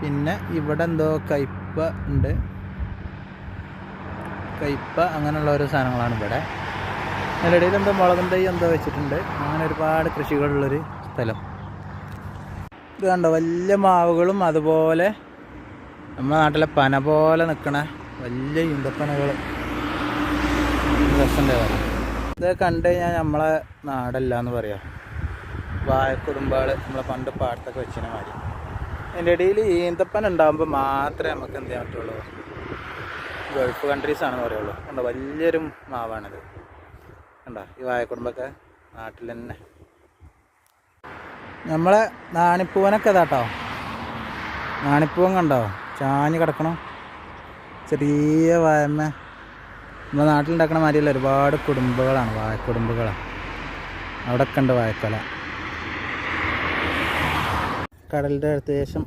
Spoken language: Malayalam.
പിന്നെ ഇവിടെ എന്തോ കയ്പ ഉണ്ട്, കയ്പ അങ്ങനെയുള്ള ഓരോ സാധനങ്ങളാണ് ഇവിടെ. അതിനിടയിൽ എന്തോ മുളകും തൈ എന്തോ വെച്ചിട്ടുണ്ട്. അങ്ങനെ ഒരുപാട് കൃഷികളുള്ളൊരു സ്ഥലം. ഇത് കണ്ടോ, വലിയ മാവുകളും അതുപോലെ നമ്മുടെ നാട്ടിലെ പന പോലെ നിൽക്കണ വലിയ ഈന്തപ്പനകൾ. രസമുണ്ടായിരുന്നു. ഇത് കണ്ടു കഴിഞ്ഞാൽ നമ്മളെ നാടല്ല എന്ന് പറയാം. വാഴക്കുടുംബാൾ നമ്മളെ പണ്ട് പാടത്തൊക്കെ വെച്ചിന മാതിരി. അതിൻ്റെ ഇടയിൽ ഈന്തപ്പന ഉണ്ടാകുമ്പോൾ മാത്രമേ നമുക്ക് എന്ത് ചെയ്യാൻ പറ്റുള്ളൂ, ഗൾഫ് കൺട്രീസാണെന്ന് പറയുള്ളൂ. കണ്ടോ, വലിയൊരു മാവാണിത്. കണ്ടോ, ഈ വാഴക്കുടുംബൊക്കെ നാട്ടിൽ തന്നെ. നമ്മളെ നാണിപ്പൂവനൊക്കെ ഇതാട്ടോ, നാണിപ്പൂവൻ കണ്ടോ ചാഞ്ഞ് കിടക്കണം. ചെറിയ വാഴമ്മ നമ്മുടെ നാട്ടിലുണ്ടാക്കണ മാതിരിയല്ല, ഒരുപാട് കുടുംബങ്ങളാണ്, വാഴക്കുടുംബങ്ങളാണ്. അവിടെയൊക്കെ ഉണ്ട് വാഴക്കൊല. കടലിൻ്റെ അടുത്ത ശേഷം